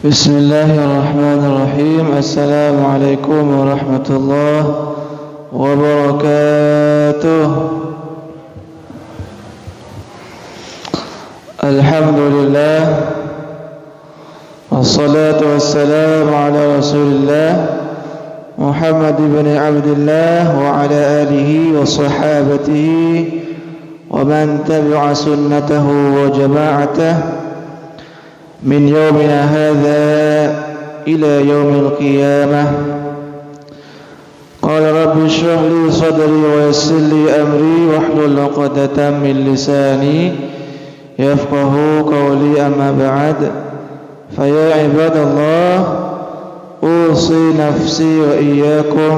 Bismillahirrahmanirrahim. Assalamualaikum warahmatullahi wabarakatuh. Alhamdulillah, wassalatu wassalamu ala rasulillah Muhammad ibn Abdullah wa ala alihi wa sahabatihi wa man tabi'a sunnatahu wa jama'atahu min yawmina hadha ila yawmil qiyamah. Qala rabbi shrah li sadri wa yassir li amri wahlul 'uqdatam min lisani yafqahu qawli, amma ba'd. Fa ya ibadallah, usi nafsi wa iyyakum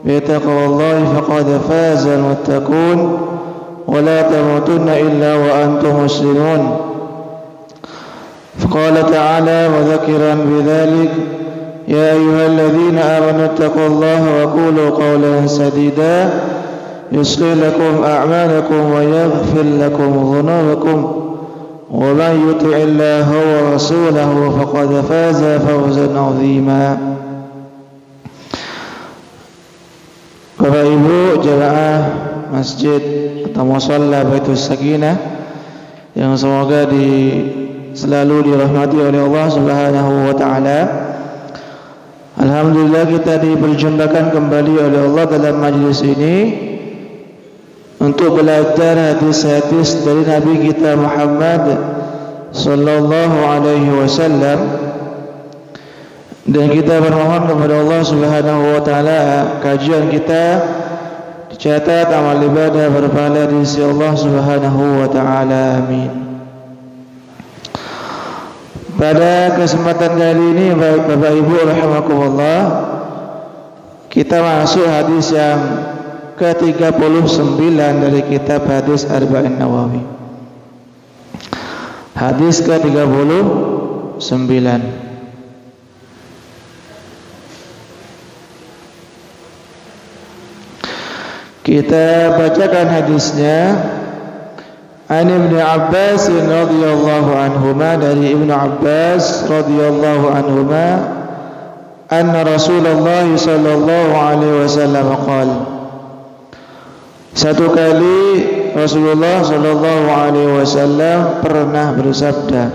bi taqwallahi faqad faza al-muttaqun wa la tamutunna illa wa antum muslimun. فقال تعالى وذكرا بذلك يا أيها الذين آمنوا اتقوا الله وقولوا قولا سديدا يصلح لكم أعمالكم ويغفر لكم ذنوبكم ومن يطع الله ورسوله فقد فاز فوزا عظيما. Bapak Ibu jamaah masjid atau musalla Baitus Sakinah yang semoga selalu dirahmati oleh Allah Subhanahu wa taala. Alhamdulillah, kita diperjumpakan kembali oleh Allah dalam majlis ini untuk belajar hadis-hadis dari Nabi kita Muhammad sallallahu alaihi wasallam, dan kita bermohon kepada Allah Subhanahu wa taala kajian kita dicatat amal ibadah berpahala di sisi Allah Subhanahu wa taala. Amin. Pada kesempatan kali ini Bapak Ibu rahimakumullah, kita masuk hadis yang ke-39 dari kitab hadis Arba'in Nawawi. Hadis ke-39. Kita bacakan hadisnya. An Ibnu Abbas radhiyallahu anhuma, dari Ibnu Abbas radhiyallahu anhuma, anna Rasulullah sallallahu alaihi wasallam qala, satu kali Rasulullah sallallahu alaihi wasallam pernah bersabda,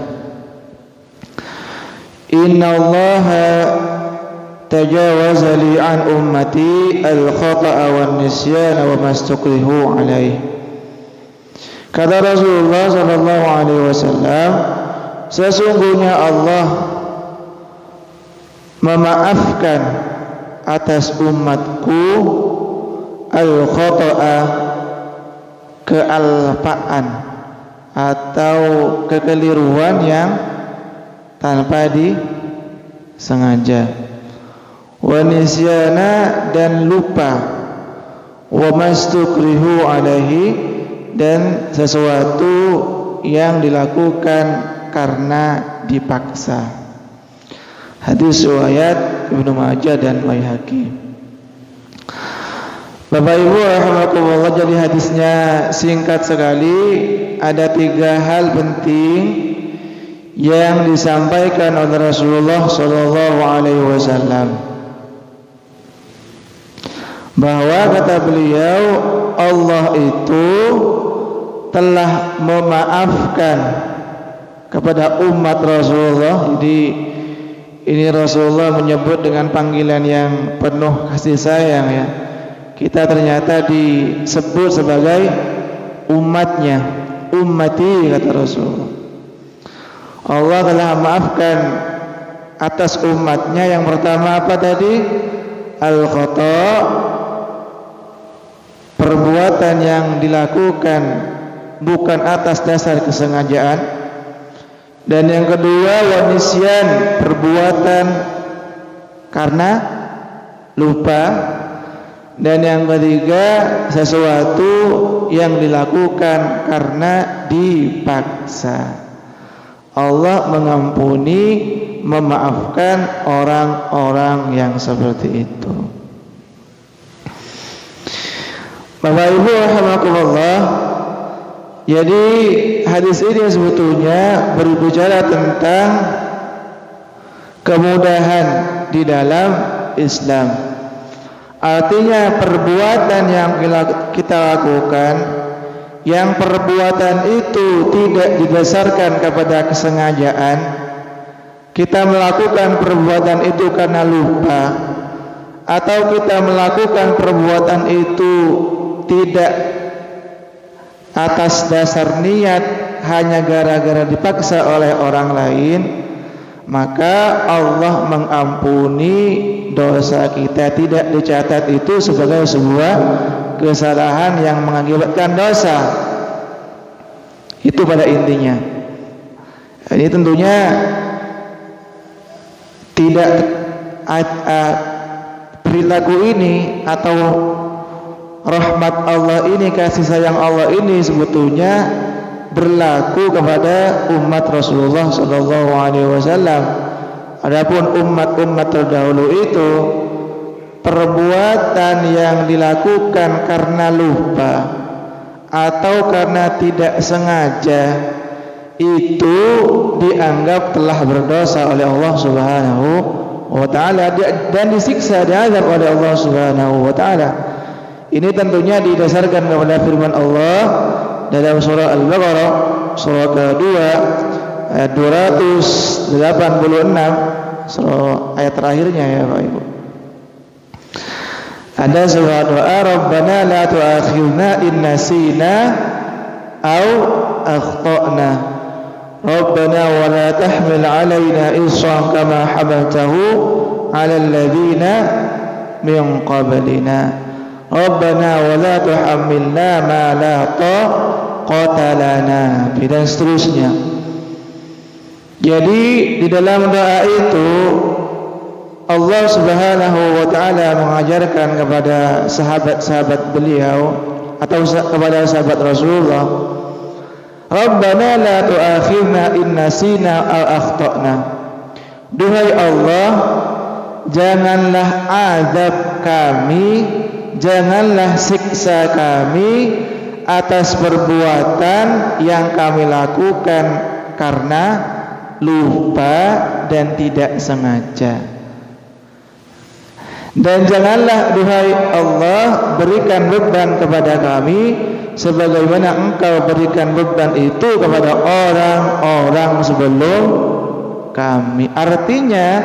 inna Allaha tajawaza li an ummati al-khata'a wan nisyana wa mastukrihu alaihi. Kata Rasulullah sallallahu alaihi wasallam, sesungguhnya Allah memaafkan atas umatku al-khata'a, kealpaan atau kekeliruan yang tanpa disengaja, wa nisyana, dan lupa, wa mastukrihu alaihi, dan sesuatu yang dilakukan karena dipaksa. Hadis riwayat Ibnu Majah dan Baihaqi. Bapak Ibu rahimakumullah, jadi hadisnya singkat sekali. Ada 3 hal penting yang disampaikan oleh Rasulullah sallallahu alaihi wasallam, bahwa kata beliau, Allah itu telah memaafkan kepada umat Rasulullah. Jadi ini Rasulullah menyebut dengan panggilan yang penuh kasih sayang, ya. Kita ternyata disebut sebagai umatnya, ummati, kata Rasulullah. Allah telah memaafkan atas umatnya. Yang pertama apa tadi? Al-khata', perbuatan yang dilakukan bukan atas dasar kesengajaan. Dan yang kedua, wa nisyan, perbuatan karena lupa. Dan yang ketiga, sesuatu yang dilakukan karena dipaksa. Allah mengampuni, memaafkan orang-orang yang seperti itu. Bapak Ibu rahimakumullah, jadi hadis ini sebetulnya berbicara tentang kemudahan di dalam Islam. Artinya perbuatan yang kita lakukan, yang perbuatan itu tidak didasarkan kepada kesengajaan, kita melakukan perbuatan itu karena lupa, atau kita melakukan perbuatan itu tidak atas dasar niat, hanya gara-gara dipaksa oleh orang lain, maka Allah mengampuni dosa kita. Tidak dicatat itu sebagai sebuah kesalahan yang mengakibatkan dosa. Itu pada intinya. Ini tentunya tidak perilaku ini atau rahmat Allah ini, kasih sayang Allah ini sebetulnya berlaku kepada umat Rasulullah sallallahu alaihi wasallam. Adapun umat-umat terdahulu itu, perbuatan yang dilakukan karena lupa atau karena tidak sengaja itu dianggap telah berdosa oleh Allah Subhanahu wa taala dan disiksa, diazab oleh Allah Subhanahu wa taala. Ini tentunya didasarkan kepada firman Allah dalam surah Al-Baqarah surah kedua ayat 286, surah ayat terakhirnya ya Pak Ibu. Ada sebuah doa, Rabbana la tu'akhirna in nasina aw akhtana. Rabbana wa la tahmil 'alaina isran kama hamaltahu 'alal ladzina min qablina. Rabbana wa la tuhammilna ma la taqata lana, dan seterusnya. Jadi di dalam doa itu Allah Subhanahu wa taala mengajarkan kepada sahabat-sahabat beliau atau kepada sahabat Rasulullah, Rabbana la tu'akhirna in nasina aw akhtana. Duhai Allah, janganlah azab kami, janganlah siksa kami atas perbuatan yang kami lakukan karena lupa dan tidak sengaja. Dan janganlah duhai Allah berikan beban kepada kami sebagaimana Engkau berikan beban itu kepada orang-orang sebelum kami. Artinya,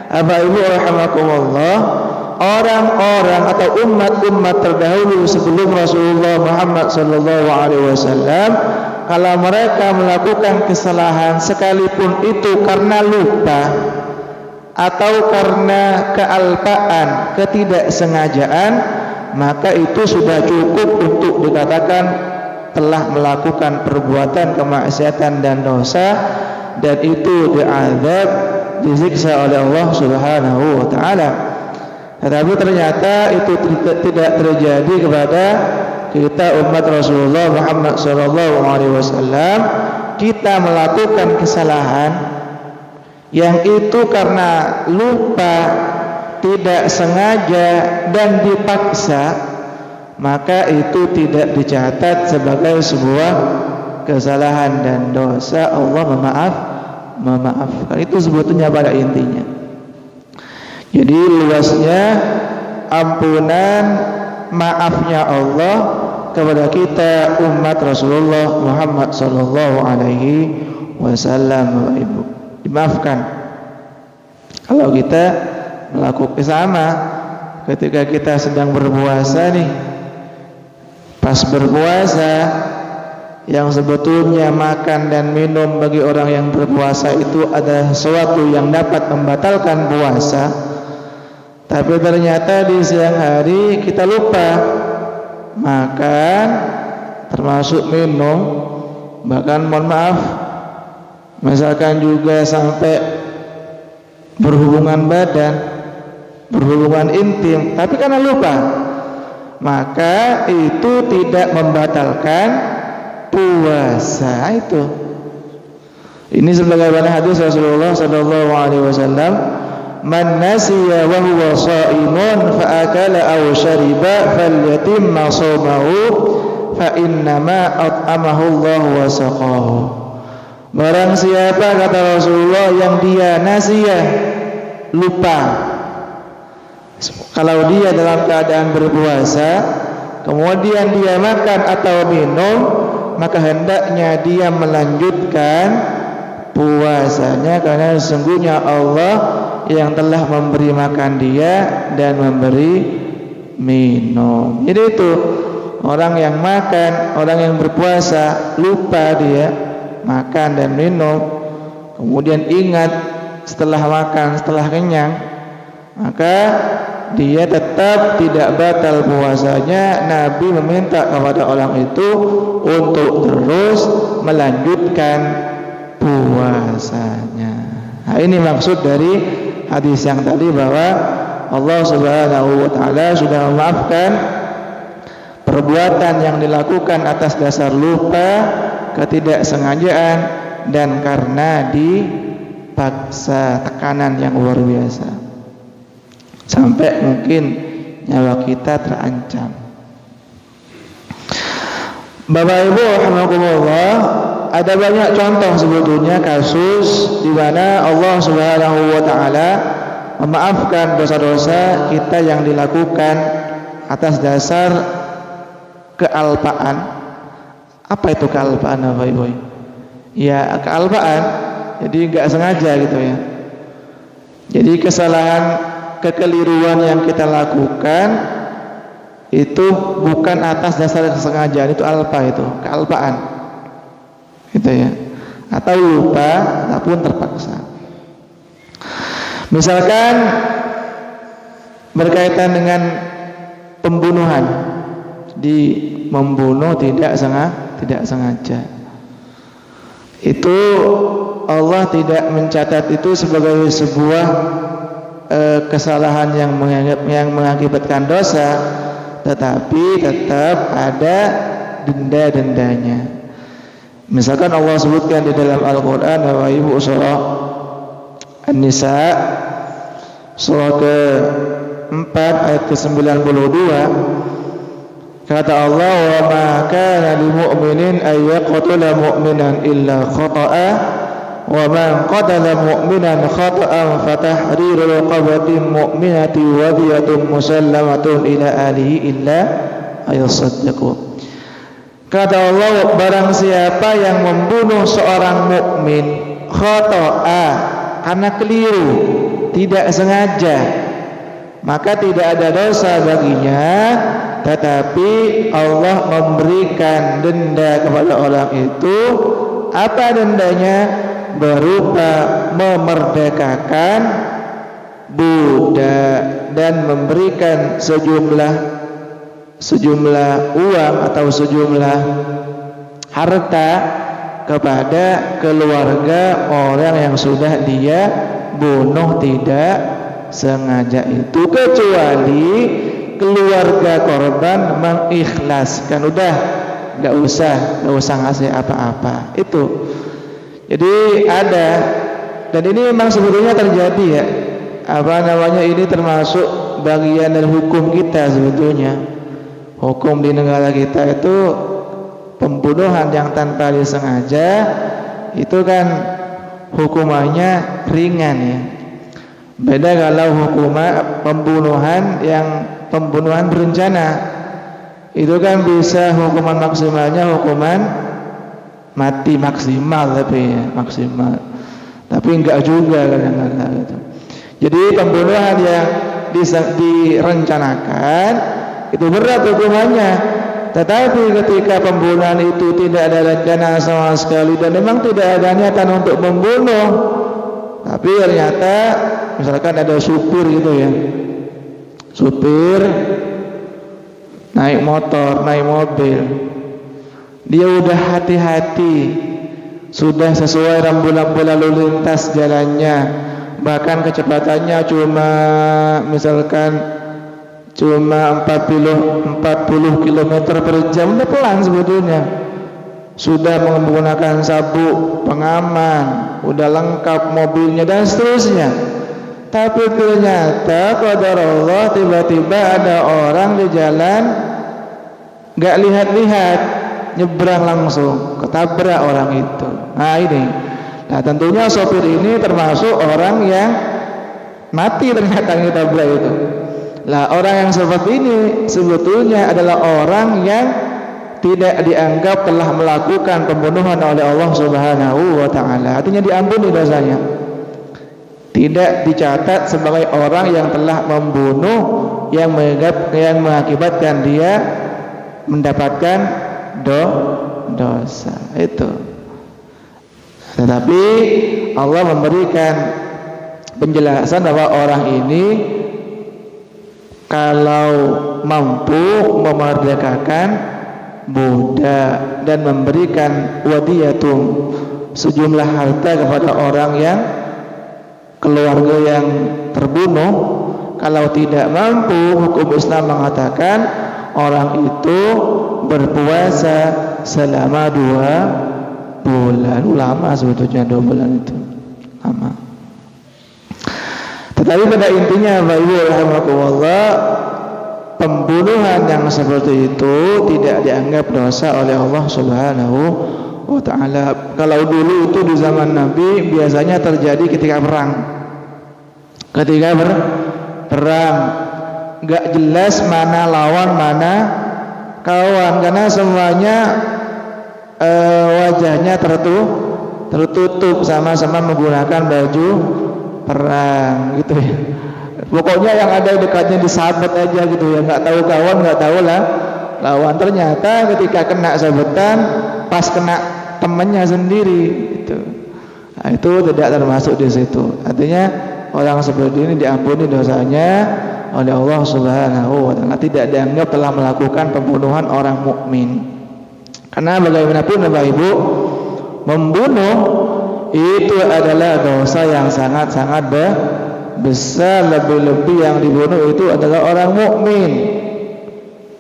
Bapak Ibu rahimakumullah, orang-orang atau umat-umat terdahulu sebelum Rasulullah Muhammad sallallahu alaihi wasallam, kalau mereka melakukan kesalahan sekalipun itu karena lupa atau karena kealpaan, ketidaksengajaan, maka itu sudah cukup untuk dikatakan telah melakukan perbuatan kemaksiatan dan dosa, dan itu diazab, disiksa oleh Allah Subhanahu wa taala. Tetapi ternyata itu tidak terjadi kepada kita umat Rasulullah Muhammad sallallahu alaihi wasallam. Kita melakukan kesalahan yang itu karena lupa, tidak sengaja dan dipaksa, maka itu tidak dicatat sebagai sebuah kesalahan dan dosa. Allah memaafkan. Itu sebetulnya pada intinya. Jadi luasnya ampunan, maafnya Allah kepada kita umat Rasulullah Muhammad sallallahu alaihi wasallam. Ibu, dimaafkan kalau kita melakukan sama ketika kita sedang berpuasa nih. Pas berpuasa, yang sebetulnya makan dan minum bagi orang yang berpuasa itu adalah sesuatu yang dapat membatalkan puasa, tapi ternyata di siang hari kita lupa makan, termasuk minum, bahkan mohon maaf, misalkan juga sampai berhubungan badan, berhubungan intim, tapi karena lupa, maka itu tidak membatalkan puasa itu. Ini sebagaimana hadis Rasulullah sallallahu alaihi wasallam, man nasiya wa huwa shaimun fa akala aw shariba falyatimma shaumahu fa innama at'amahu Allah wa saqahu. Barang siapa, kata Rasulullah, yang dia nasiyah lupa. Kalau dia dalam keadaan berpuasa, kemudian dia makan atau minum, maka hendaknya dia melanjutkan puasanya, karena sesungguhnya Allah yang telah memberi makan dia dan memberi minum. Jadi itu orang yang makan, orang yang berpuasa lupa dia makan dan minum, kemudian ingat setelah makan, setelah kenyang, maka dia tetap tidak batal puasanya. Nabi meminta kepada orang itu untuk terus melanjutkan puasanya. Nah, ini maksud dari hadis yang tadi, bahwa Allah Subhanahu wa taala sudah memaafkan perbuatan yang dilakukan atas dasar lupa, ketidaksengajaan, dan karena dipaksa, tekanan yang luar biasa, sampai mungkin nyawa kita terancam. Bapak Ibu rahimakumullah, ada banyak contoh sebetulnya kasus di mana Allah Subhanahu wa taala memaafkan dosa-dosa kita yang dilakukan atas dasar kealpaan. Apa itu kealpaan, Bapak Ibu? Ya, kealpaan, jadi nggak sengaja gitu ya. Jadi kesalahan, kekeliruan yang kita lakukan itu bukan atas dasar kesengajaan, itu alpa, itu kealpaan gitu ya, atau lupa ataupun terpaksa. Misalkan berkaitan dengan pembunuhan, di membunuh tidak sengaja, itu Allah tidak mencatat itu sebagai sebuah kesalahan yang mengakibatkan dosa, tetapi tetap ada denda-dendanya. Misalkan Allah sebutkan di dalam Al-Quran, Bapak Ibu, surah An-Nisa surah ke-4 ayat ke-92, kata Allah, wa ma kana lil mu'minin ay yaqtula mu'minan illa khata'a wa man qatala mu'minan khata'an fatahriru raqabatin mu'minatin wa diyatun musallamatun ila ahlihi illa ayasaddiqu. Kata Allah, barang siapa yang membunuh seorang mukmin khata'a, karena keliru, tidak sengaja, maka tidak ada dosa baginya, tetapi Allah memberikan denda kepada orang itu. Apa dendanya? Berupa memerdekakan budak dan memberikan sejumlah uang atau sejumlah harta kepada keluarga orang yang sudah dia bunuh tidak sengaja itu, kecuali keluarga korban mengikhlaskan, udah nggak usah ngasih apa-apa. Itu jadi ada, dan ini memang sebetulnya terjadi ya, ini termasuk bagian dari hukum kita sebetulnya. Hukum di negara kita itu pembunuhan yang tanpa disengaja itu kan hukumannya ringan ya. Beda kalau hukuman pembunuhan berencana, itu kan bisa hukuman maksimalnya hukuman mati maksimal, tapi enggak juga kadang-kadang gitu. Jadi pembunuhan yang direncanakan itu berat hukumannya, tetapi ketika pembunuhan itu tidak ada rencana sama sekali dan memang tidak ada niatan untuk membunuh, tapi ternyata misalkan ada supir gitu ya, supir naik motor, naik mobil, dia udah hati-hati, sudah sesuai rambu-rambu lalu lintas jalannya, bahkan kecepatannya cuma 40 km per jam, udah pelan sebetulnya, sudah menggunakan sabuk pengaman, udah lengkap mobilnya dan seterusnya. Tapi ternyata qadarullah, tiba-tiba ada orang di jalan gak lihat-lihat, nyebrang langsung, ketabrak orang itu. Nah tentunya sopir ini termasuk orang yang mati ternyata yang ditabrak itu. Lah orang yang seperti ini sebetulnya adalah orang yang tidak dianggap telah melakukan pembunuhan oleh Allah Subhanahu wa taala. Artinya diampuni dosanya. Tidak dicatat sebagai orang yang telah membunuh yang mengakibatkan dia mendapatkan dosa itu. Tetapi Allah memberikan penjelasan bahwa orang ini kalau mampu memerdekakan budak dan memberikan wadiyatun sejumlah harta kepada orang yang keluarga yang terbunuh, kalau tidak mampu, hukum Islam mengatakan orang itu berpuasa selama 2 bulan. Lama sebetulnya 2 bulan itu lama. Tetapi pada intinya Bapak Ibu rahimakumullah, pembunuhan yang seperti itu tidak dianggap dosa oleh Allah Subhanahu wa taala. Kalau dulu itu di zaman Nabi biasanya terjadi ketika perang. Ketika perang enggak jelas mana lawan mana kawan, karena semuanya wajahnya tertutup, sama-sama menggunakan baju perang gitu ya. Pokoknya yang ada dekatnya disabet aja gitu ya, nggak tahu kawan, nggak tahu lah lawan. Ternyata ketika kena sabetan, pas kena temannya sendiri itu. Nah, itu tidak termasuk di situ. Artinya orang seperti ini diampuni dosanya oleh Allah Subhanahu wa taala, tidak dianggap telah melakukan pembunuhan orang mukmin. Karena bagaimanapun Bapak Ibu, membunuh itu adalah dosa yang sangat-sangat besar, lebih-lebih yang dibunuh itu adalah orang mukmin.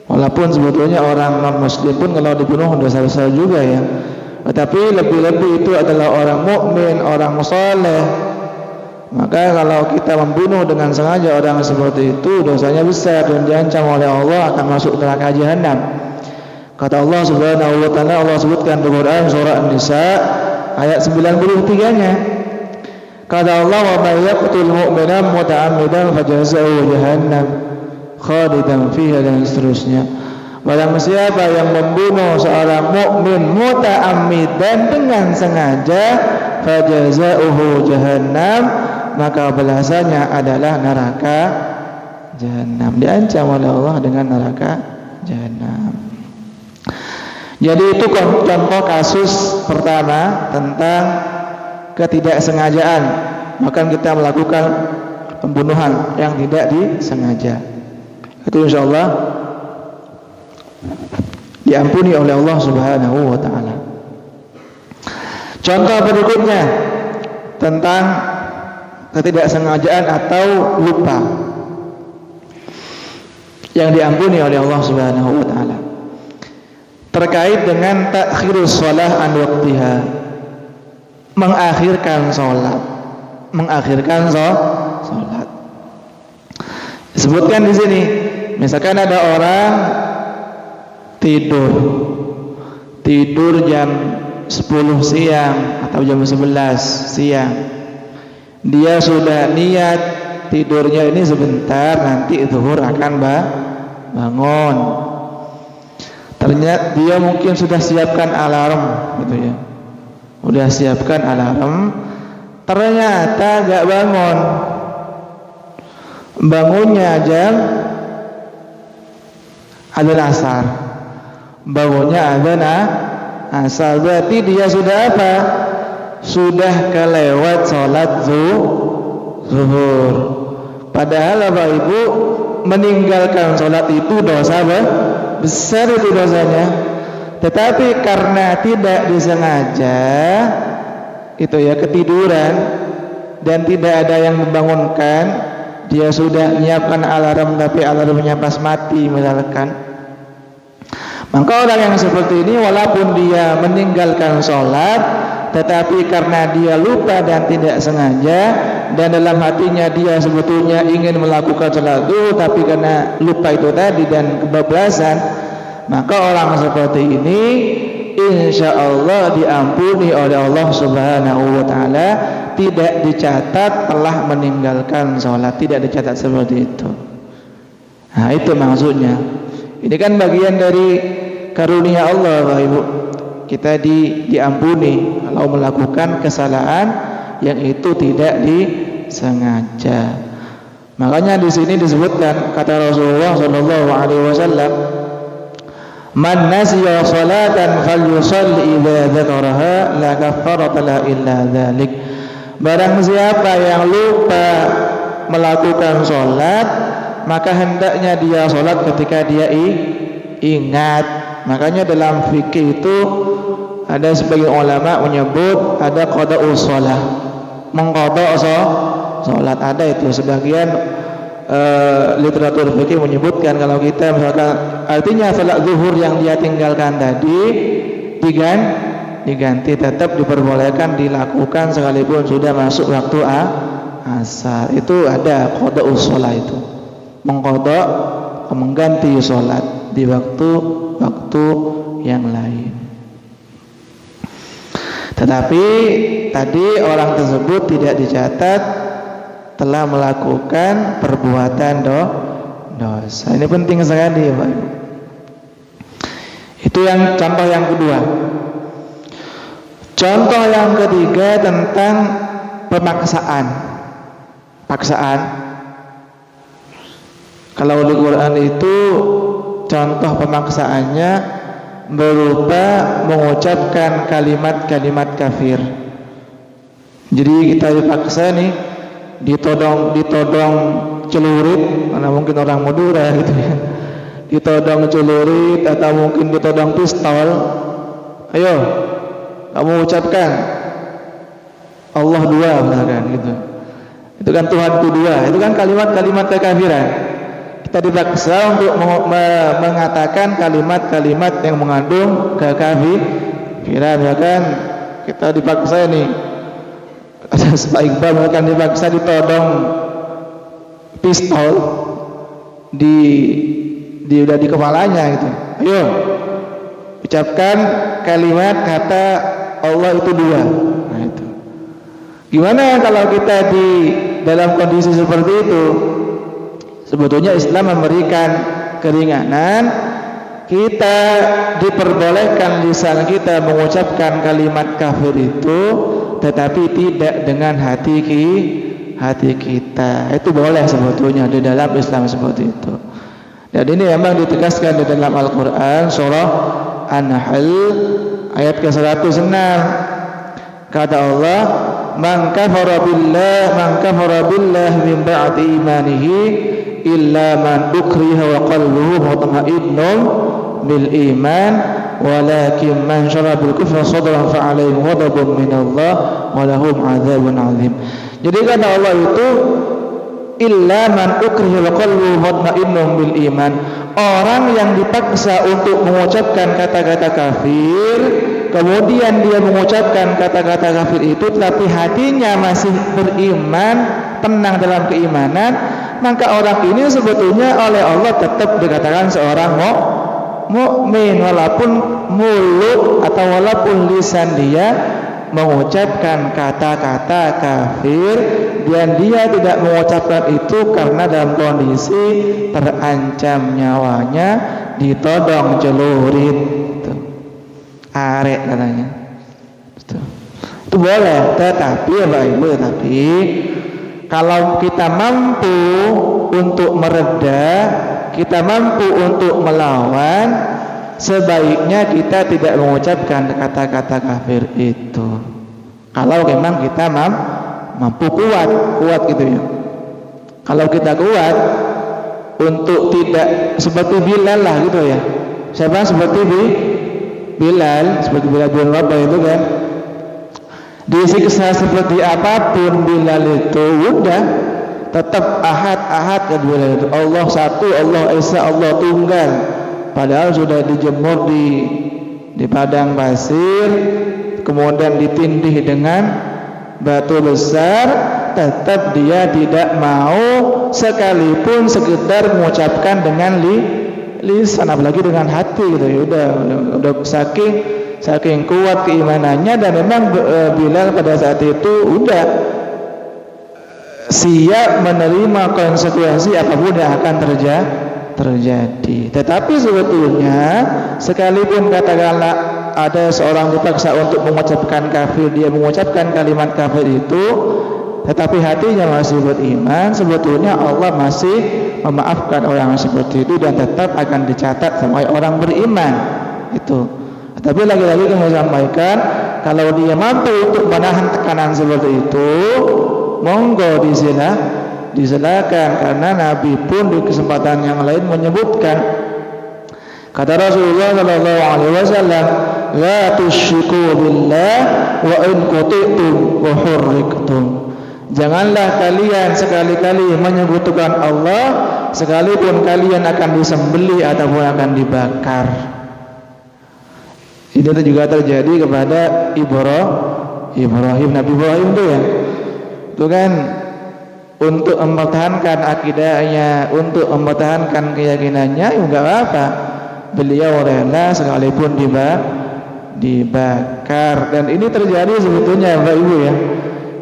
Walaupun sebetulnya orang non muslim pun kalau dibunuh dosa besar juga ya. Tetapi lebih-lebih itu adalah orang mukmin, orang saleh. Maka kalau kita membunuh dengan sengaja orang seperti itu, dosanya besar dan diancam oleh Allah akan masuk neraka jahanam. Kata Allah Subhanahu wa taala, Allah sebutkan di Quran surah An-Nisa ayat 93-nya. Kata Allah, wa may yaqtul mu'mina muta'ammidan fajazaohu jahannam khalidan fiha, dan seterusnya. Barang siapa yang membunuh seorang mukmin muta'ammidan dengan sengaja, fajazaohu jahannam, maka balasannya adalah neraka jahanam. Diancam oleh Allah dengan neraka jahanam. Jadi itu contoh kasus pertama tentang ketidaksengajaan, maka kita melakukan pembunuhan yang tidak disengaja. Itu insyaallah diampuni oleh Allah Subhanahu wa taala. Contoh berikutnya tentang ketidaksengajaan atau lupa yang diampuni oleh Allah Subhanahu wa taala, terkait dengan takhirus shalah an waqtiha, mengakhirkan salat. Disebutkan di sini, misalkan ada orang tidur jam 10 siang atau jam 11 siang. Dia sudah niat tidurnya ini sebentar, nanti zuhur akan bangun. Ternyata dia mungkin sudah siapkan alarm gitu ya. Udah siapkan alarm, ternyata gak bangun. Bangunnya jam adzan asar. Bangunnya adzan asar. Berarti dia sudah apa? Sudah kelewat sholat zuhur. Padahal Bapak Ibu, meninggalkan sholat itu dosa besar itu dosanya. Tetapi karena tidak disengaja itu ya, ketiduran dan tidak ada yang membangunkan, dia sudah menyiapkan alarm tapi alarmnya pas mati misalkan, maka orang yang seperti ini walaupun dia meninggalkan sholat, tetapi karena dia lupa dan tidak sengaja, dan dalam hatinya dia sebetulnya ingin melakukan sholat zuhur, tapi karena lupa itu tadi dan kebablasan, maka orang seperti ini insya Allah diampuni oleh Allah Subhanahu wa taala, tidak dicatat telah meninggalkan sholat, tidak dicatat seperti itu. Nah, itu maksudnya. Ini kan bagian dari karunia Allah, Bapak Ibu. Kita diampuni kalau melakukan kesalahan yang itu tidak disengaja. Makanya di sini disebutkan kata Rasulullah sallallahu alaihi wasallam, "Man nasiya salatan falyusalli idza dzakaraha la kaffarata la illa dzalik." Barang siapa yang lupa melakukan salat, maka hendaknya dia salat ketika dia ingat. Makanya dalam fikih itu ada sebagian ulama menyebut ada qada'us shalah, mengqada' salat. Ada itu sebagian literatur fikih menyebutkan kalau kita misalkan artinya salat zuhur yang dia tinggalkan tadi diganti, tetap diperbolehkan dilakukan sekalipun sudah masuk waktu asar. Itu ada qada'us shalah, itu mengqada', mengganti salat di waktu yang lain. Tetapi tadi orang tersebut tidak dicatat telah melakukan perbuatan dosa. Ini penting sekali, Pak Ibu. Itu yang contoh yang kedua. Contoh yang ketiga tentang pemaksaan. Paksaan. Kalau di Quran itu contoh pemaksaannya berupa mengucapkan kalimat-kalimat kafir. Jadi kita dipaksa nih, ditodong celurit, mana mungkin orang Madura gitu ya, ditodong celurit atau mungkin ditodong pistol. Ayo, kamu ucapkan Allah dua misalkan gitu. Itu kan Tuhanku dua. Itu kan kalimat-kalimat kekafiran. Kita dipaksa untuk mengatakan kalimat-kalimat yang mengandung kekafiran. Ya kan kita dipaksa nih, Pak Iqbal misalkan dipaksa ditodong pistol udah di kepalanya gitu. Ayo ucapkan kalimat kata Allah itu dua. Nah itu gimana kalau kita di dalam kondisi seperti itu? Sebetulnya Islam memberikan keringanan. Kita diperbolehkan lisan kita mengucapkan kalimat kafir itu, tetapi tidak dengan hati kita. Itu boleh sebetulnya di dalam Islam seperti itu. Dan ini memang ditegaskan di dalam Al-Quran surah An-Nahl ayat ke-106. Kata Allah, "Man kafara billah min ba'di imanihi illa man ukriha wa qalbuhu mutma'innun bil iman walakin man syara bil kufri sadran fa 'alaihim ghadabun minallah wa lahum 'adzabun 'adzim." Jadi kata Allah itu illa man ukriha wa qalbuhu mutma'innun bil iman, orang yang dipaksa untuk mengucapkan kata-kata kafir, kemudian dia mengucapkan kata-kata kafir itu tetapi hatinya masih beriman, tenang dalam keimanan, maka orang ini sebetulnya oleh Allah tetap dikatakan seorang mukmin walaupun mulut atau walaupun lisan dia mengucapkan kata-kata kafir, dan dia tidak mengucapkan itu karena dalam kondisi terancam nyawanya, ditodong celurit itu. Arek katanya itu boleh, tetapi ya Pak Ibu, tetapi kalau kita mampu untuk mereda, kita mampu untuk melawan, sebaiknya kita tidak mengucapkan kata-kata kafir itu. Kalau memang kita mampu kuat gitu ya. Kalau kita kuat untuk tidak seperti Bilal lah gitu ya. Siapa seperti Bilal, seperti Bilal bin Rabah itu kan. Disiksa seperti apapun Bilal itu udah tetap ahad ke Bilal itu. Allah satu, Allah esa, Allah tunggal. Padahal sudah dijemur di padang pasir, kemudian ditindih dengan batu besar, tetap dia tidak mau sekalipun sekedar mengucapkan dengan lisan, apalagi dengan hati gitu ya. Udah saking kuat keimanannya, dan memang Bilal pada saat itu udah siap menerima konsekuensi apapun yang akan terjadi. Tetapi sebetulnya sekalipun katakanlah ada seorang dipaksa untuk mengucapkan kafir, dia mengucapkan kalimat kafir itu, tetapi hatinya masih beriman, sebetulnya Allah masih memaafkan orang seperti itu dan tetap akan dicatat sebagai orang beriman itu. Tapi lagi-lagi kami sampaikan, kalau dia mampu untuk menahan tekanan seperti itu, monggo disilakan, karena Nabi pun di kesempatan yang lain menyebutkan, kata Rasulullah sallallahu alaihi wasallam, la tusyriku billah wa in quti'tum wa hurriqtum. Janganlah kalian sekali-kali menyekutukan Allah sekalipun kalian akan disembelih ataupun akan dibakar. Ini juga terjadi kepada Ibrahim, Nabi Ibrahim itu ya. Itu kan untuk mempertahankan akidahnya, untuk mempertahankan keyakinannya, enggak apa-apa. Beliau rela sekalipun dibakar. Dan ini terjadi sebetulnya Bapak Ibu ya,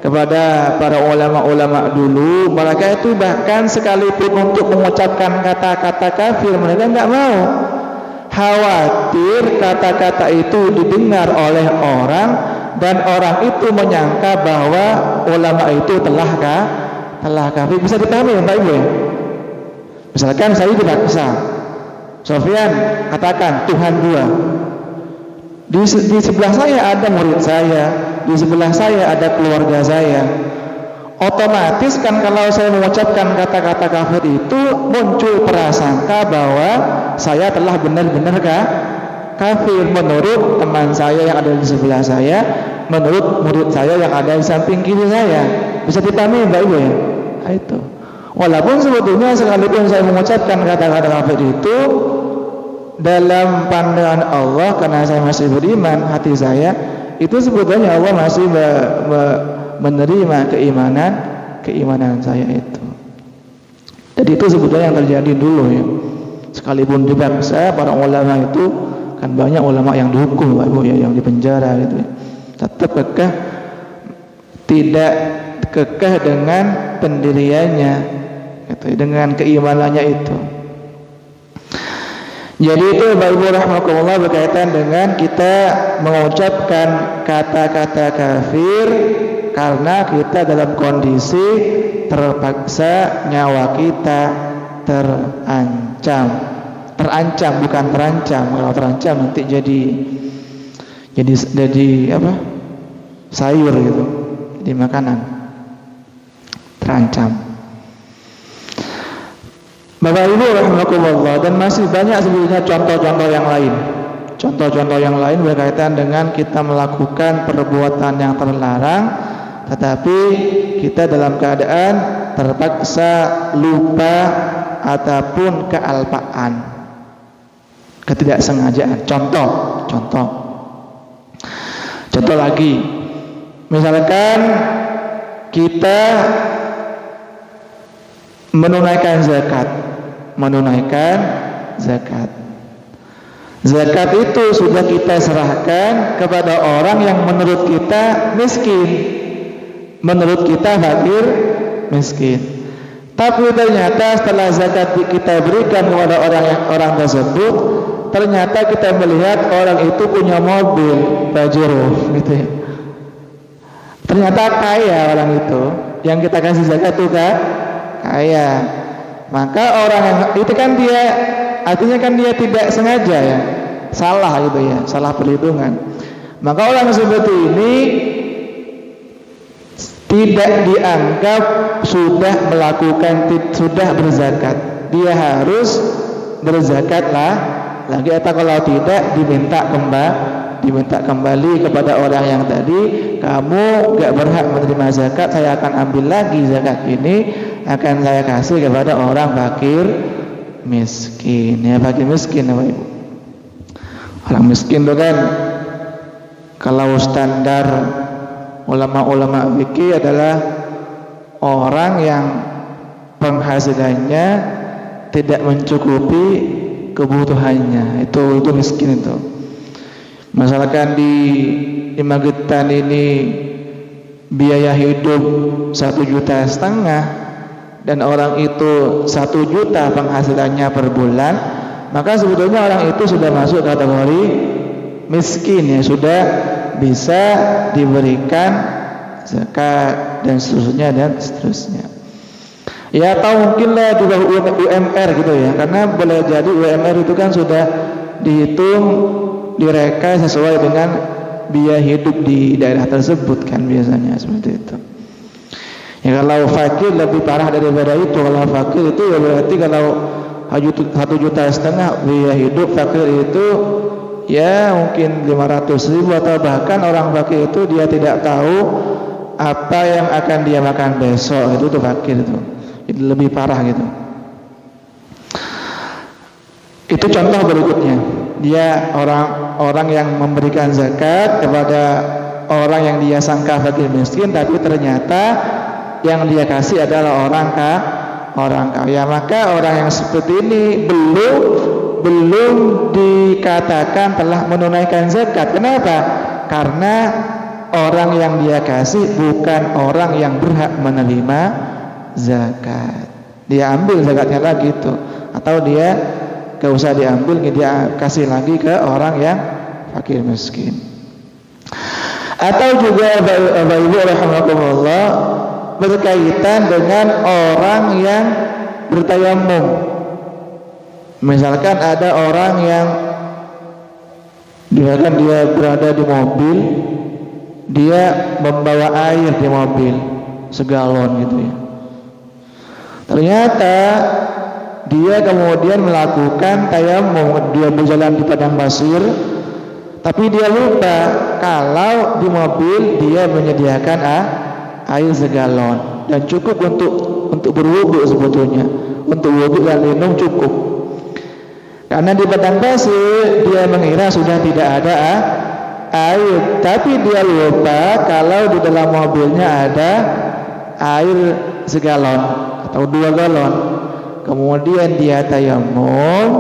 kepada para ulama-ulama dulu. Mereka itu bahkan sekalipun untuk mengucapkan kata-kata kafir, mereka enggak mau. Khawatir kata-kata itu didengar oleh orang dan orang itu menyangka bahwa ulama itu telah kafir. Bisa dipahami ya Pak Ibu ya? Misalkan saya dipaksa, Sofyan katakan Tuhan dua. Di sebelah saya ada murid saya, di sebelah saya ada keluarga saya. Otomatis kan kalau saya mengucapkan kata-kata kafir itu muncul prasangka bahwa saya telah benar-benar kafir menurut teman saya yang ada di sebelah saya, menurut murid saya yang ada di samping kiri saya. Bisa dipahami Mbak Ibu ya? Nah, itu. Walaupun sebetulnya sekalipun saya mengucapkan kata-kata kafir itu, dalam pandangan Allah, karena saya masih beriman, hati saya itu sebetulnya Allah masih menerima keimanan saya itu. Jadi itu sebetulnya yang terjadi dulu ya. Sekalipun dipaksa, para ulama itu kan banyak ulama yang dihukum Pak Ibu ya, yang dipenjara gitu ya. Tetap tidak kekeh dengan pendiriannya gitu, dengan keimanannya itu. Jadi itu Bapak Ibu rahimakumullah berkaitan dengan kita mengucapkan kata-kata kafir karena kita dalam kondisi terpaksa, nyawa kita terancam bukan terancam. Kalau terancam nanti jadi apa? Sayur gitu, jadi makanan. Terancam. Bapak Ibu rahimakumullah, dan masih banyak sebenarnya contoh-contoh yang lain. Contoh-contoh yang lain berkaitan dengan kita melakukan perbuatan yang terlarang, tetapi kita dalam keadaan terpaksa, lupa ataupun kealpaan, ketidaksengajaan. Contoh lagi, misalkan kita menunaikan zakat. Zakat itu sudah kita serahkan kepada orang yang menurut kita miskin, menurut kita fakir miskin. Tapi ternyata setelah zakat kita berikan kepada orang tersebut, ternyata kita melihat orang itu punya mobil Pajero gitu ya. Ternyata kaya orang itu, yang kita kasih zakat itu kaya. Maka orang yang itu kan dia, artinya kan dia tidak sengaja ya, salah gitu ya, salah perhitungan. Maka orang seperti ini tidak dianggap sudah berzakat. Dia harus berzakat lagi, atau kalau tidak diminta kembali kepada orang yang tadi, kamu gak berhak menerima zakat, saya akan ambil lagi zakat ini, akan saya kasih kepada orang fakir miskin. Ya, fakir miskin Bapak Ibu. Orang miskin itu kan kalau standar ulama-ulama fikih adalah orang yang penghasilannya tidak mencukupi kebutuhannya. Itu miskin itu. Misalkan di Magetan ini biaya hidup 1,5 juta dan orang itu 1 juta penghasilannya per bulan, maka sebetulnya orang itu sudah masuk kategori miskin, ya, sudah bisa diberikan zakat dan seterusnya. Ya, atau mungkinlah di bawah UMR gitu ya, karena boleh jadi UMR itu kan sudah dihitung, direka sesuai dengan biaya hidup di daerah tersebut kan, biasanya seperti itu. Ya, kalau fakir lebih parah daripada itu. Kalau fakir itu ya berarti kalau 1,5 juta biaya hidup, fakir itu ya mungkin 500.000, atau bahkan orang fakir itu dia tidak tahu apa yang akan dia makan besok, itu tuh fakir itu lebih parah gitu. Itu contoh berikutnya, dia orang yang memberikan zakat kepada orang yang dia sangka fakir miskin, tapi ternyata yang dia kasih adalah orang kaya. Maka orang yang seperti ini belum dikatakan telah menunaikan zakat. Kenapa? Karena orang yang dia kasih bukan orang yang berhak menerima zakat. Dia ambil zakatnya lagi tuh, atau dia gak usah diambil, dia kasih lagi ke orang yang fakir miskin. Atau juga Bapak Ibu rahimakumullah, berkaitan dengan orang yang bertayamum. Misalkan ada orang yang dia berada di mobil, dia membawa air di mobil segalon gitu ya. Ternyata dia kemudian melakukan tayamum, dia berjalan di padang pasir, tapi dia lupa kalau di mobil dia menyediakan air segalon dan cukup untuk berwudu sebetulnya, untuk wudu dan minum cukup. Karena di padang pasir dia mengira sudah tidak ada air, tapi dia lupa kalau di dalam mobilnya ada air segalon atau 2 galon. Kemudian dia tayamum.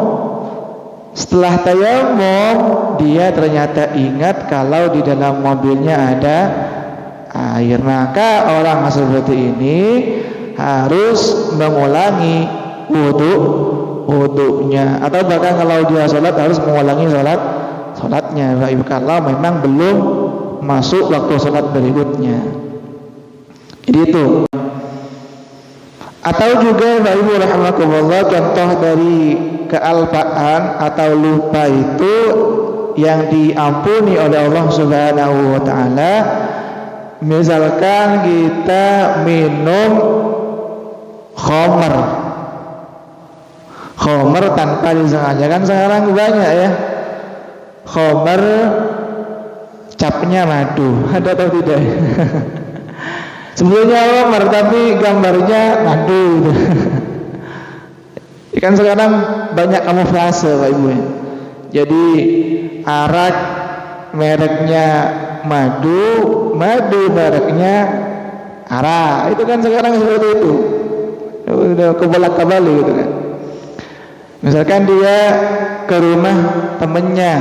Setelah tayamum, dia ternyata ingat kalau di dalam mobilnya ada air. Maka orang seperti ini harus mengulangi wudunya, atau bahkan kalau dia sholat harus mengulangi sholatnya, kalau memang belum masuk waktu sholat berikutnya. Jadi itu. Atau juga Bapak Ibu rahimakumullah, contoh dari kealpaan atau lupa itu yang diampuni oleh Allah Subhanahu wa taala. Misalkan kita minum khamr tanpa disengaja, kan sekarang banyak ya khamr capnya madu, ada atau tidak? Sebelumnya khamr tapi gambarnya madu gitu. Kan sekarang banyak kamuflase Pak Ibu ya. Jadi arak mereknya madu mereknya arak. Itu kan sekarang seperti itu. Udah kebolak-balik gitu kan. Misalkan dia ke rumah temennya,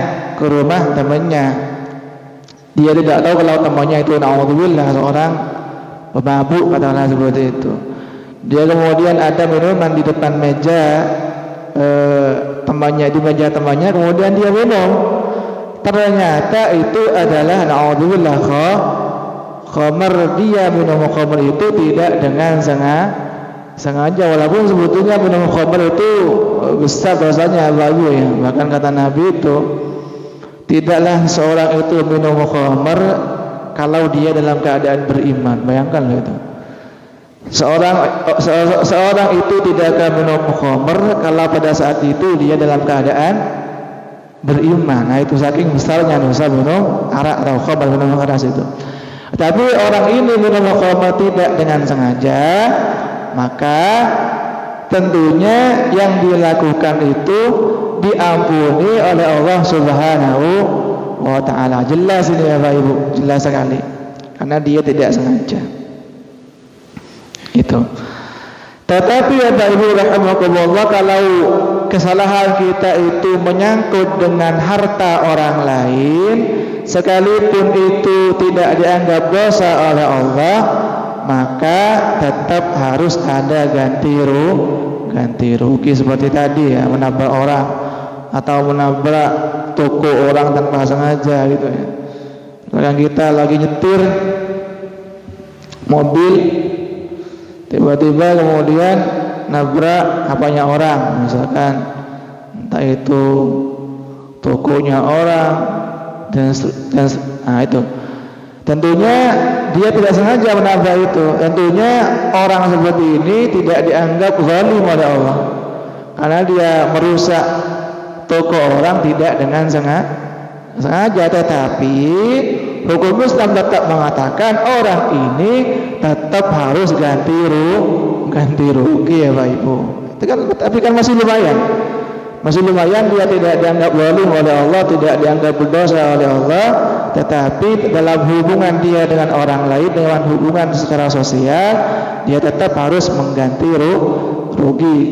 dia tidak tahu kalau temannya itu naudzubillah seorang pemabuk, katakanlah seperti itu. Dia kemudian ada minuman di depan meja temannya, kemudian dia minum. Ternyata itu adalah naudzubillah khamr. Dia minum khamr itu tidak dengan sengaja, walaupun sebetulnya minum khamr itu besar dosanya bagus ya. Bahkan kata Nabi itu, tidaklah seorang itu minum khamr kalau dia dalam keadaan beriman. Bayangkan loh itu. Seorang itu tidak akan minum khamr kalau pada saat itu dia dalam keadaan beriman. Nah, itu saking besarnya dosa minum arak atau khamr, minum keras itu. Tapi orang ini minum khamr tidak dengan sengaja, maka tentunya yang dilakukan itu diampuni oleh Allah Subhanahu wa ta'ala. Jelas ini ya Bapak Ibu, jelas sekali, karena dia tidak sengaja itu. Tetapi ya Bapak Ibu rahimakumullah, kalau kesalahan kita itu menyangkut dengan harta orang lain, sekalipun itu tidak dianggap dosa oleh Allah, maka tetap harus ada ganti rugi seperti tadi ya, menabrak orang atau menabrak toko orang tanpa sengaja gitu ya. Kadang kita lagi nyetir mobil, tiba-tiba kemudian nabrak apanya orang, misalkan entah itu tokonya orang dan itu tentunya dia tidak sengaja menabrak itu. Tentunya orang seperti ini tidak dianggap zalim oleh Allah, karena dia merusak toko orang tidak dengan sengaja. Tetapi hukum Islam tetap mengatakan orang ini tetap harus ganti rugi ya Pak Ibu. Itu kan, tapi kan masih lumayan dia tidak dianggap zalim oleh Allah, tidak dianggap berdosa oleh Allah. Tetapi dalam hubungan dia dengan orang lain, dengan hubungan secara sosial, dia tetap harus mengganti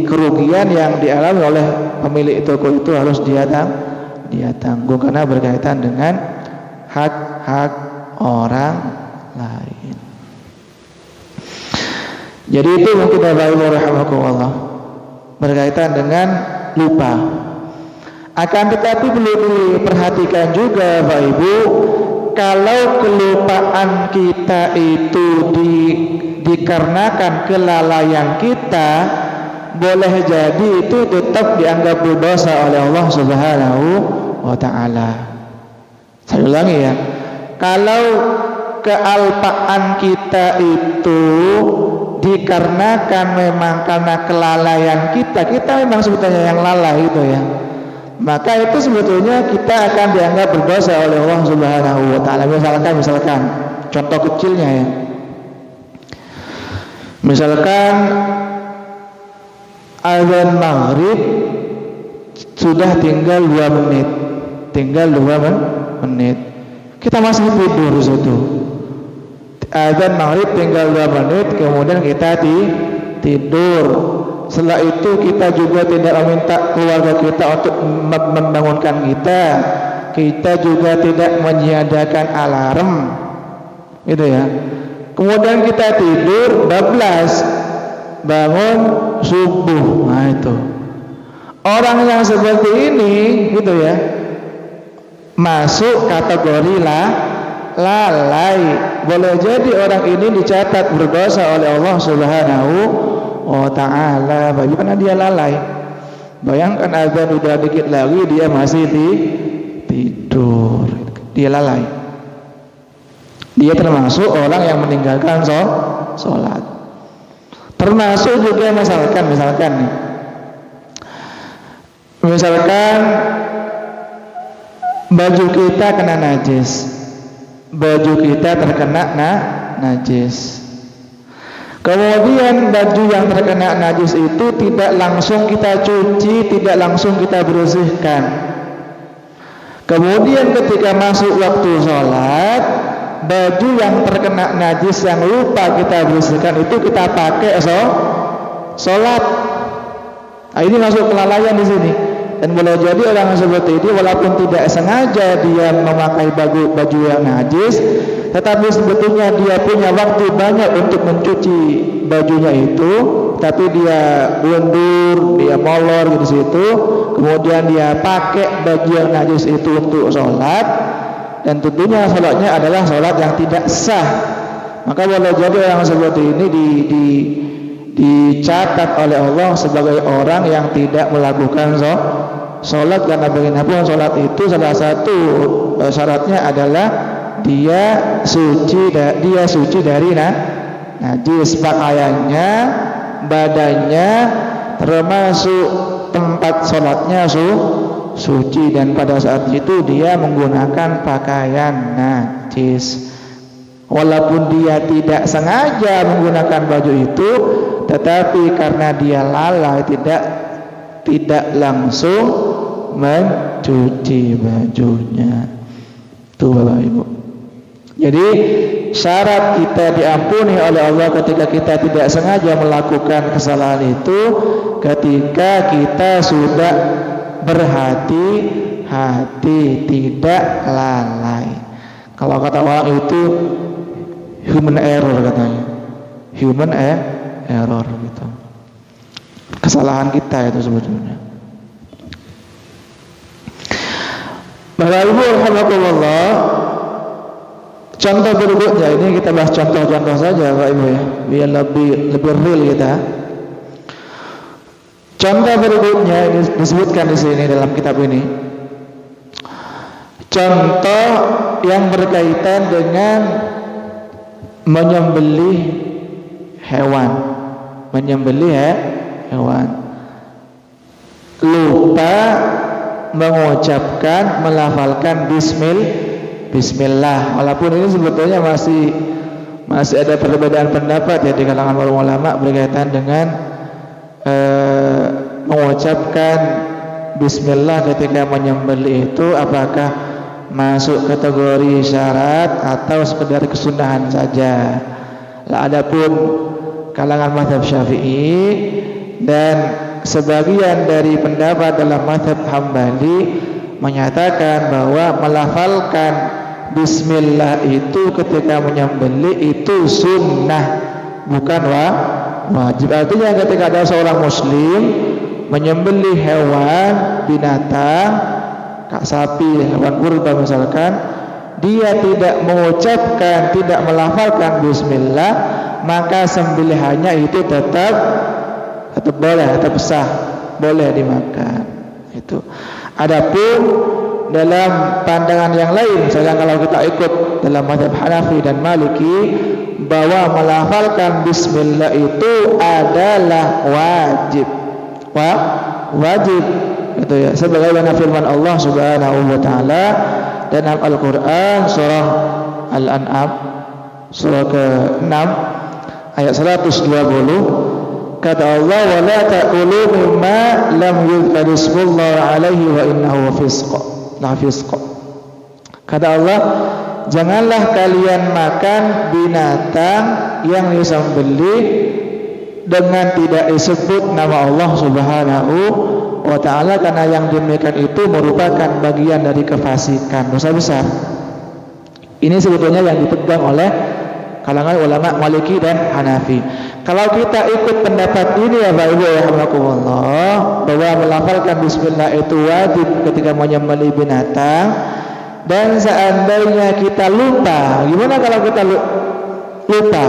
kerugian yang dialami oleh pemilik toko itu harus dia tanggung, karena berkaitan dengan hak orang lain. Jadi itu mungkin Bapak Ibu rahimakumullah berkaitan dengan lupa. Akan tetapi perlu diperhatikan juga Bapak Ibu, kalau kelupaan kita itu dikarenakan kelalaian kita, boleh jadi itu tetap dianggap berdosa oleh Allah Subhanahu wa ta'ala. Saya ulangi ya, kalau kealpaan kita itu dikarenakan memang karena kelalaian kita memang sebetulnya yang lalai itu ya, maka itu sebetulnya kita akan dianggap berdosa oleh Allah Subhanahu wa ta'ala. Misalkan contoh kecilnya ya, misalkan azan maghrib sudah tinggal 2 menit, kita masih tidur di situ. Azan maghrib tinggal 2 menit, kemudian kita tidur. Setelah itu kita juga tidak meminta keluarga kita untuk membangunkan kita juga tidak menyiadakan alarm, gitu ya. Kemudian kita tidur, bablas bangun subuh. Nah itu orang yang seperti ini gitu ya, masuk kategori lalai. Boleh jadi orang ini dicatat berdosa oleh Allah Subhanahu wa ta'ala, karena dia lalai. Bayangkan azan udah dikit lagi dia masih tidur, dia lalai. Dia termasuk orang yang meninggalkan sholat. Termasuk juga misalkan baju kita kena najis, baju kita terkena najis. Kemudian baju yang terkena najis itu tidak langsung kita cuci, tidak langsung kita bersihkan. Kemudian ketika masuk waktu sholat, baju yang terkena najis yang lupa kita bersihkan itu kita pakai sholat. Nah, ini masuk kelalaian di sini. Dan boleh jadi orang seperti ini walaupun tidak sengaja dia memakai baju yang najis, tetapi sebetulnya dia punya waktu banyak untuk mencuci bajunya itu, tapi dia mundur, dia molor di situ, kemudian dia pakai baju yang najis itu untuk sholat, dan tentunya sholatnya adalah sholat yang tidak sah. Maka boleh jadi orang seperti ini dicatat oleh Allah sebagai orang yang tidak melakukan sholat, karena bagaimanapun sholat itu salah satu syaratnya adalah dia suci dari najis, pakaiannya, badannya, termasuk tempat sholatnya suci, dan pada saat itu dia menggunakan pakaian najis. Walaupun dia tidak sengaja menggunakan baju itu, tetapi karena dia lalai tidak langsung mencuci bajunya. Tuh Bapak Ibu. Jadi syarat kita diampuni oleh Allah ketika kita tidak sengaja melakukan kesalahan itu ketika kita sudah berhati-hati, tidak lalai. Kalau kata orang itu human error katanya, human error gitu. Kesalahan kita itu sebetulnya. Bapak Ibu alhamdulillah, contoh berikutnya ini kita bahas contoh-contoh saja Bapak Ibu ya, biar lebih real kita. Contoh berikutnya ini disebutkan di sini dalam kitab ini. Contoh yang berkaitan dengan menyembelih hewan, hewan. Lupa mengucapkan, melafalkan bismillah. Walaupun ini sebetulnya masih ada perbedaan pendapat ya di kalangan para ulama berkaitan dengan mengucapkan bismillah ketika menyembelih itu apakah masuk kategori syarat atau sekedar kesunahan saja. Adapun kalangan mazhab Syafi'i dan sebagian dari pendapat dalam mazhab Hambali menyatakan bahwa melafalkan bismillah itu ketika menyembelih itu sunnah, bukan wajib. Artinya ketika ada seorang muslim menyembelih hewan, binatang, sapi, hewan kurban misalkan, dia tidak mengucapkan, tidak melafalkan bismillah, maka sembelihannya itu tetap boleh, tetap sah, boleh dimakan. Itu. Adapun dalam pandangan yang lain, misalnya kalau kita ikut dalam mazhab Hanafi dan Maliki, bahwa melafalkan bismillah itu adalah wajib. Wajib gitu ya. Sebagaimana firman Allah Subhanahu wa taala dalam Al-Qur'an surah Al-An'am surah ke-6 ayat 120, kata Allah, wa la ta'kulu mimma lam yuzkar ismullah alaihi wa innahu fisq. Kata Allah, janganlah kalian makan binatang yang disembelih dengan tidak disebut nama Allah Subhanahu wa taala, karena yang demikian itu merupakan bagian dari kefasikan, dosa besar. Ini sebetulnya yang dipegang oleh kalangan ulama Maliki dan Hanafi. Kalau kita ikut pendapat ini ya Bapak Ibu ya rahimakumullah, bahwa melafalkan bismillah itu wajib ketika menyembelih binatang, dan seandainya kita lupa, gimana kalau kita lupa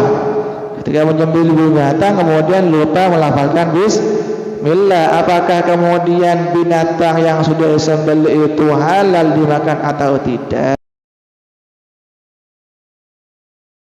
ketika menyembelih binatang kemudian lupa melafalkan bismillah, apakah kemudian binatang yang sudah disembelih itu halal dimakan atau tidak?